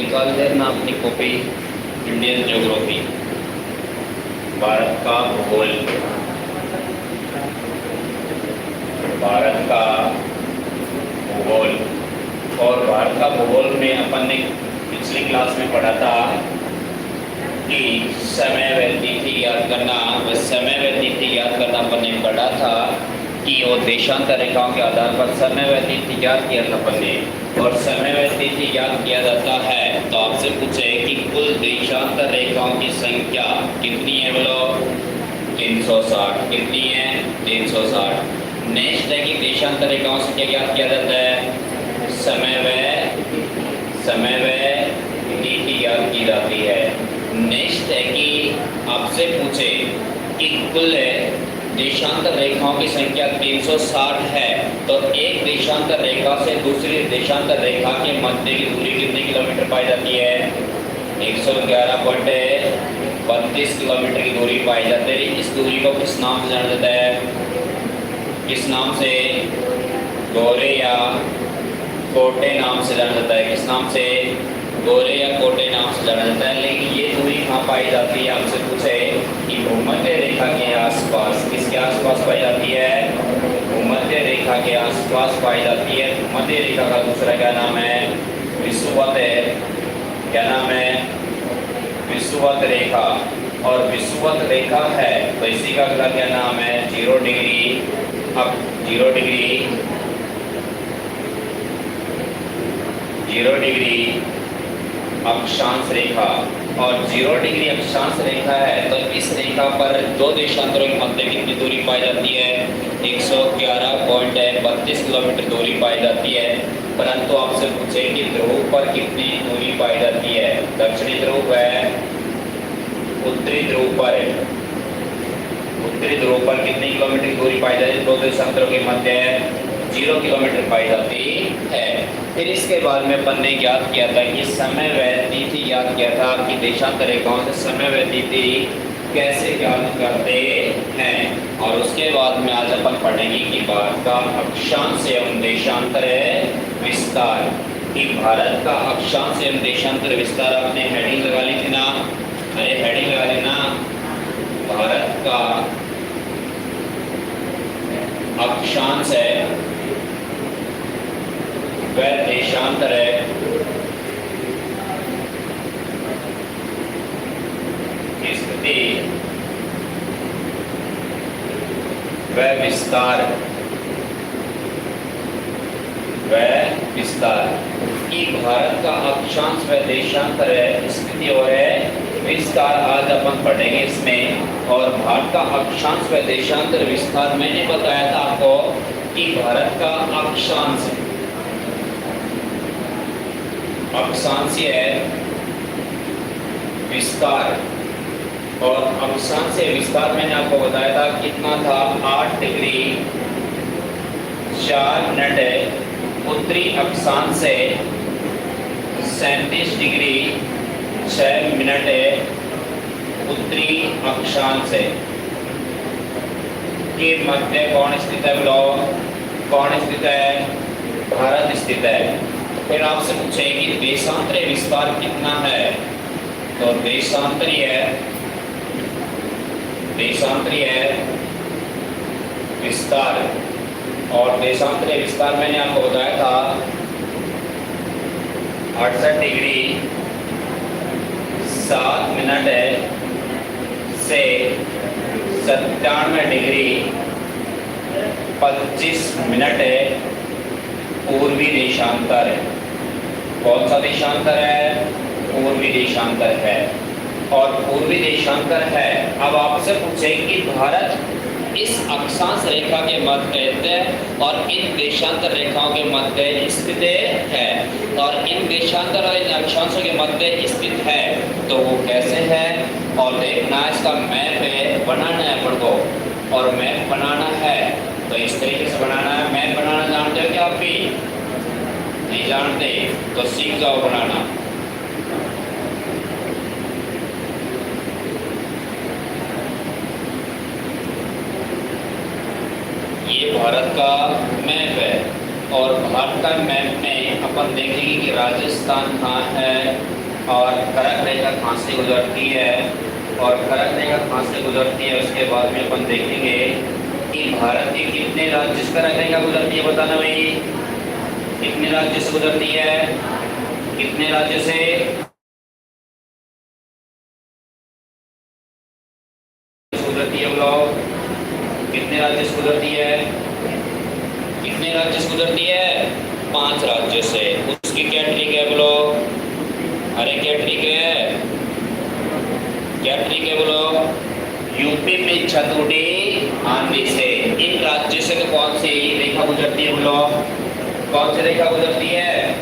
निकाल लेना अपनी कॉपी। इंडियन ज्योग्राफी, भारत का भूगोल, भारत का भूगोल। और भारत का भूगोल में अपन ने पिछली क्लास में पढ़ा था कि समय व तिथि याद करना, व समय व तिथि याद करना अपन ने पढ़ा था कि वो देशांतर रेखाओं के आधार पर समय व तिथि याद किया था अपन ने। और समय व तिथि याद किया जाता है तो आपसे पूछे कि कुल देशांतर रेखाओं की संख्या कितनी है? बोलो 360। कितनी है? 360। नेक्स्ट है कि देशांतर रेखाओं से क्या याद किया जाता है? समय व तिथि याद की जाती है। नेक्स्ट है कि आपसे पूछे कि कुल देशांतर रेखाओं की संख्या 360 है तो एक देशांतर रेखा से दूसरी देशांतर रेखा के मध्य की दूरी कितने किलोमीटर पाई जाती है? 111.32 किलोमीटर की दूरी पाई जाती है। इस दूरी को किस नाम से जाना जाता है? किस नाम से? गोरे या कोटे नाम से जाना जाता है। किस नाम से? गोरे या कोटे नाम से जाना जाता है। लेकिन ये दूरी कहाँ पाई जाती है? आपसे पूछे कि भूमध्य रेखा के आसपास। किसके आसपास पाई जाती है? भूमध्य रेखा के आसपास पाई जाती है। भूमध्य रेखा का दूसरा क्या नाम है? विषुवत है। क्या नाम है? विषुवत रेखा। और विषुवत रेखा है तो इसी का अगला क्या नाम है? 0 डिग्री। अब 0 डिग्री अक्षांश रेखा। और 0 डिग्री अक्षांश रेखा है तो इस रेखा पर दो देशांतरों के मध्य कितनी दूरी पाई जाती है? 111.32 किलोमीटर दूरी पाई जाती है। परंतु आपसे पूछे कि ध्रुव पर कितनी दूरी पाई जाती है? दक्षिणी ध्रुव है, उत्तरी ध्रुव पर कितनी किलोमीटर की दूरी पाई जाती है? दो देशांतरों के मध्य 0 किलोमीटर पाई जाती है। फिर इसके बाद में अपन ने याद किया था कि समय व तिथि याद किया था कि देशांतर रेखाओं से समय व तिथि कैसे ज्ञात करते हैं। और उसके बाद में आज अपन पढ़ेंगे कि भारत का अक्षांश एवं देशांतर विस्तार। कि भारत का अक्षांश एवं देशांतर विस्तार आपने हेडिंग लगा ली थी ना? अरे हेडिंग लगा लेना, भारत का अक्षांश है व देशांतर स्थिति व विस्तार कि भारत का अक्षांश व देशांतर स्थिति और विस्तार आज अपन पढ़ेंगे इसमें। और भारत का अक्षांश व देशांतर विस्तार मैंने बताया था आपको कि भारत का अक्षांशीय विस्तार। और अक्षांशीय विस्तार मैंने आपको बताया था कितना था? 8 डिग्री 4 मिनट उत्तरी अक्षांश से 37 डिग्री 6 मिनट उत्तरी अक्षांश के मध्य कौन स्थित है? बोलो कौन स्थित है? भारत स्थित है। फिर आपसे पूछे कि देशांतरीय विस्तार कितना है? तो देशांतरीय विस्तार। और देशांतरीय विस्तार मैंने आपको बताया था 68 डिग्री 7 मिनट से 97 डिग्री 25 मिनट पूर्वी देशांतर। कौन सा देशांतर है? पूर्वी देशांतर है। और पूर्वी देशांतर है। अब आपसे पूछे कि भारत इस अक्षांश रेखा के मध्य और इन देशांतर रेखाओं के मध्य स्थित है। और इन देशांतर और इन अक्षांशों के मध्य स्थित है तो वो कैसे है? और देखना इसका मैप बनाना है अपन को। और मैप बनाना है तो इस तरीके से बनाना है। मैप बनाना जानते हो क्या? आप भी नहीं जानते तो सीख जाओ बनाना। ये भारत का मैप है। और भारत का मैप में अपन देखेंगे कि राजस्थान कहाँ है और कर्क रेखा कहाँ से गुजरती है, और कर्क रेखा कहाँ से गुजरती है उसके बाद में अपन देखेंगे कि भारत के कितने राज्य से कर्क रेखा गुजरती है। बताना भाई, कितने राज्य से गुजरती है, कितने राज्य से गुजरती है बोलो, कितने राज्य से गुजरती है, कितने राज्य से गुजरती है, 5 राज्य से। उसकी क्या ट्रिक है बोलो, अरे क्या ट्रिक है, क्या ट्रिक है बोलो। यूपी में छतुड़ी आंधी से, इन राज्य से तो कौन सी रेखा गुजरती है बोलो, कौन सी रेखा गुजरती है,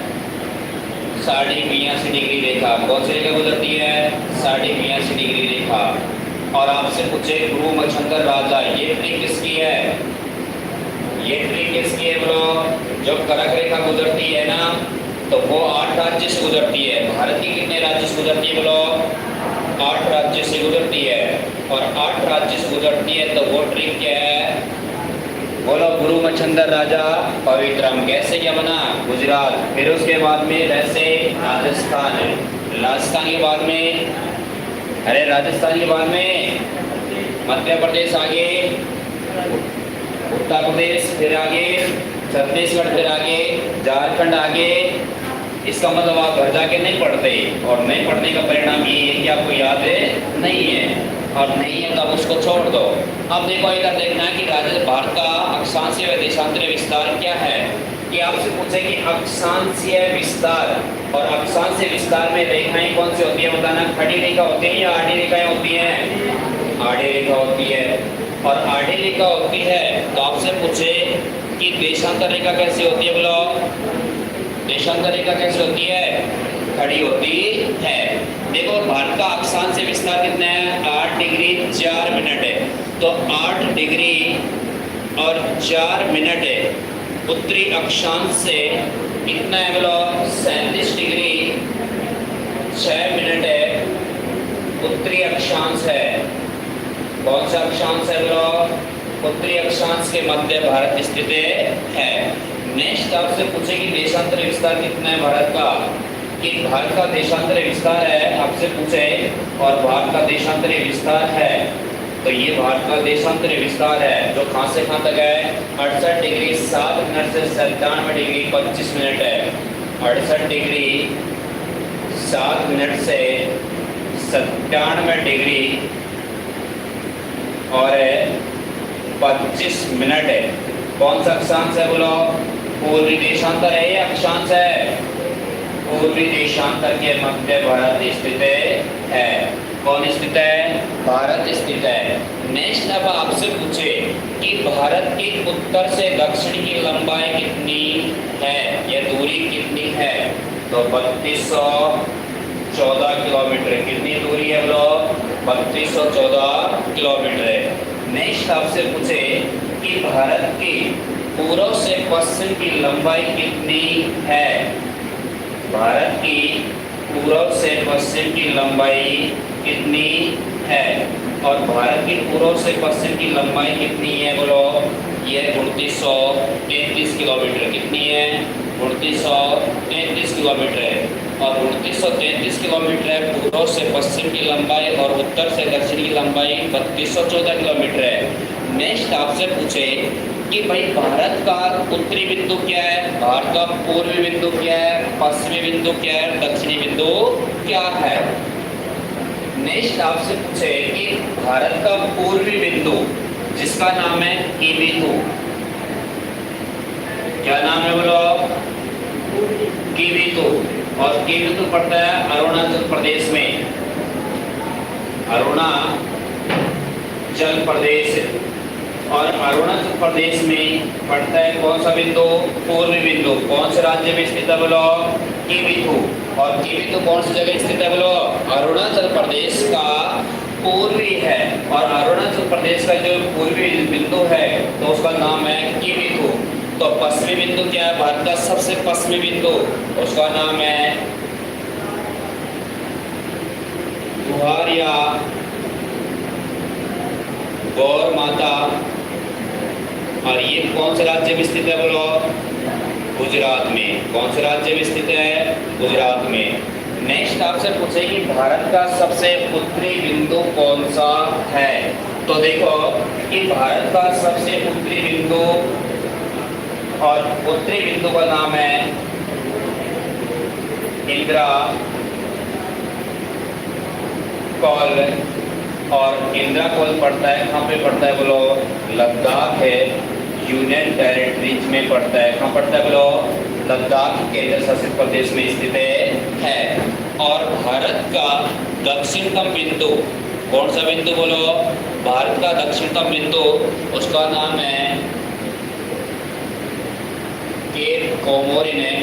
82.5 डिग्री रेखा। कौन सी रेखा गुजरती है, 82.5 डिग्री रेखा। और आपसे पूछे गुरु मच्छंदर राजा, ये ट्रिक किसकी है, ये ट्रिक किसकी है बोलो। जब कर्क रेखा गुजरती है ना तो वो 8 राज्य से गुजरती है। भारत की कितने राज्य से गुजरती है बोलो, 8 राज्य से गुजरती है। और 8 राज्य से गुजरती है तो वो ट्रिक क्या है बोलो, गुरु मच्छंदर राजा पवित्रम। कैसे क्या बना, गुजरात। फिर उसके बाद में वैसे राजस्थान है, राजस्थान के बाद में, अरे राजस्थान के बाद में मध्य प्रदेश, आगे उत्तर प्रदेश, फिर आगे छत्तीसगढ़, फिर आगे झारखंड, आगे। इसका मतलब आप घर जाके नहीं पढ़ते, और नहीं पढ़ने का परिणाम ये है कि आपको याद है नहीं है, और नहीं है तब उसको छोड़ दो। अब देखो इधर देखना है कि भारत का अक्षांशीय व देशांतरीय विस्तार क्या है। कि आपसे पूछे कि अक्षांशीय विस्तार, और अक्षांशीय विस्तार में रेखाएं कौन सी होती है बताना। खड़ी रेखा होती है या आड़ी रेखाएं होती हैं, आड़ी रेखा होती है। और आड़ी रेखा होती है तो आपसे पूछे कि देशांतर रेखा कैसी होती है बोलो, देशांतर रेखा कैसी होती है, खड़ी होती है। देखो भारत का अक्षांशीय विस्तार कितना है, 8 डिग्री 4 मिनट है। तो 8 डिग्री और 4 मिनट है। उत्तरी अक्षांश से कितना है बोलो, 37 डिग्री 6 मिनट है उत्तरी अक्षांश है। कौन सा अक्षांश है बोलो, उत्तरी अक्षांश के मध्य भारत स्थित है। नेक्स्ट आपसे पूछे कि देशांतर विस्तार कितना है भारत का, कि भारत का देशांतर विस्तार है आपसे पूछे, और भारत का देशांतर विस्तार है तो ये भारत का देशांतर विस्तार है जो कहां से कहां तक है, 68 डिग्री 7 मिनट से 97 डिग्री 25 मिनट है। 68 डिग्री 7 मिनट से 97 डिग्री और 25 मिनट है। कौन सा अक्षांश है बोलो, पूर्वी देशांतर है या अक्षांश है, पूर्वी देशांतर के मध्य भारत स्थित है। कौन स्थित है, भारत स्थित है। नेक्स्ट अब आपसे पूछे कि भारत की उत्तर से दक्षिण की लंबाई कितनी है, यह दूरी कितनी है, तो 3214 किलोमीटर। कितनी दूरी है बोलो, 3214 किलोमीटर है। नेक्स्ट आपसे पूछे कि भारत की पूर्व से पश्चिम की लंबाई कितनी है, भारत की पूर्व से पश्चिम की लंबाई कितनी है, और भारत की पूर्व से पश्चिम की लंबाई कितनी है बोलो, ये 3933 किलोमीटर। कितनी है, 3933 किलोमीटर है। और 3933 किलोमीटर है पूर्व से पश्चिम की लंबाई, और उत्तर से दक्षिण की लंबाई 3214 किलोमीटर है। नेक्स्ट आपसे पूछे कि भाई भारत का उत्तरी बिंदु क्या है, भारत का पूर्वी बिंदु क्या है, पश्चिमी बिंदु क्या है, दक्षिणी बिंदु क्या है। नेक्स्ट आपसे पूछे कि भारत का पूर्वी बिंदु जिसका नाम है कीवितु, क्या नाम है बोलो, कीवितु। और कीवितु पड़ता है अरुणाचल प्रदेश में, अरुणाचल प्रदेश। और अरुणाचल प्रदेश में पड़ता है कौन सा बिंदु, पूर्वी बिंदु। कौन से राज्य में स्थित है बोलो, कीवितु। और कीवितु कौन सी जगह स्थित है बोलो, अरुणाचल प्रदेश का पूर्वी है। और अरुणाचल प्रदेश का जो पूर्वी बिंदु है तो उसका नाम है कीवितु। तो पश्चिमी बिंदु क्या है, भारत का सबसे पश्चिमी बिंदु, उसका नाम है गुहारिया गौर माता। और ये कौन से राज्य में स्थित है बोलो, गुजरात में। कौन से राज्य में स्थित है? गुजरात में। नेक्स्ट आपसे पूछे कि भारत का सबसे उत्तरी बिंदु कौन सा है? तो देखो कि भारत का सबसे उत्तरी बिंदु और उत्तरी बिंदु का नाम है इंदिरा कॉल। और इंदिरा कॉल पड़ता है कहाँ पे पड़ता है बोलो? लद्दाख है, यूनियन टेरिटरीज में पड़ता है। कहाँ पड़ता है बोलो? लद्दाख केंद्र शासित प्रदेश में स्थित है। और भारत का दक्षिणतम बिंदु कौन सा बिंदु बोलो? भारत का दक्षिणतम बिंदु, उसका नाम है केप कोमोरिन है।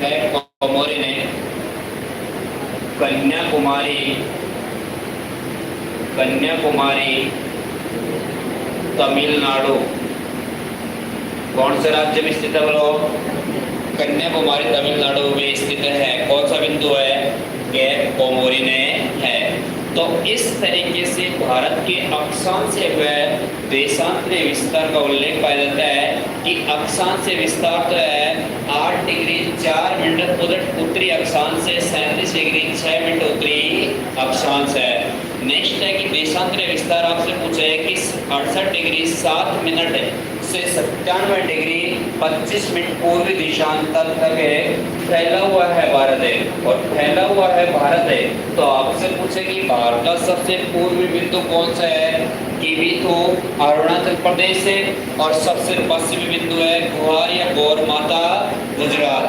केप कोमोरिन है। कन्याकुमारी तमिलनाडु। कौन से राज्य में स्थित है बोलो? कन्याकुमारी तमिलनाडु में स्थित है। कौन सा बिंदु है? केप कोमोरिन है। तो इस तरीके से भारत के अक्षांश व देशांतरीय विस्तार का उल्लेख पाया जाता है कि अक्षांश विस्तार तो है 8 डिग्री 4 मिनट उत्तरी अक्षांश से 37 डिग्री 6 मिनट उत्तरी अक्षांश है। नेक्स्ट है कि देशांतरीय विस्तार आपसे पूछा है कि 68 डिग्री 7 मिनट से 97 डिग्री 25 मिनट पूर्वी दिशांतर तक फैला हुआ है भारत है। और फैला हुआ है भारत है तो आपसे पूछे कि भारत का सबसे पूर्वी बिंदु कौन सा है? कि भी तो अरुणाचल प्रदेश है। और सबसे पश्चिमी बिंदु है गुहार या गौर माता गुजरात।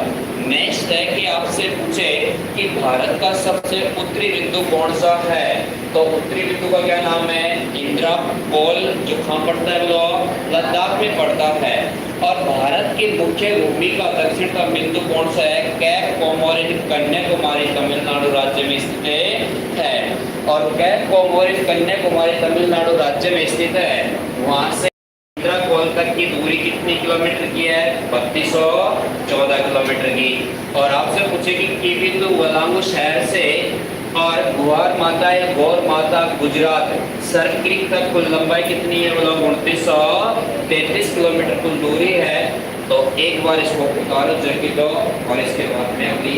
नेक्स्ट है कि आपसे पूछे कि भारत का सबसे उत्तरी बिंदु कौन सा है? तो उत्तरी बिंदु का क्या नाम है? इंदिरा कॉल, जो कहाँ पड़ता है बोलो? लद्दाख में पड़ता है। और भारत की मुख्य भूमि का दक्षिणतम बिंदु कौन सा है? केप कोमोरिन कन्याकुमारी तमिलनाडु राज्य में स्थित है। और केप कोमोरिन कन्याकुमारी तमिलनाडु राज्य में स्थित है। वहां से इंदिरा कॉल तक की दूरी कितनी किलोमीटर की है? 3214 किलोमीटर की। और आपसे पूछे कि बिंदु वलांगू शहर से और गुहार माता या गौर माता गुजरात सर्किल तक कुल लंबाई कितनी है बोलो? 2933 किलोमीटर कुल दूरी है। तो एक बार इसको उतारो जर्की दो और इसके बाद में अगली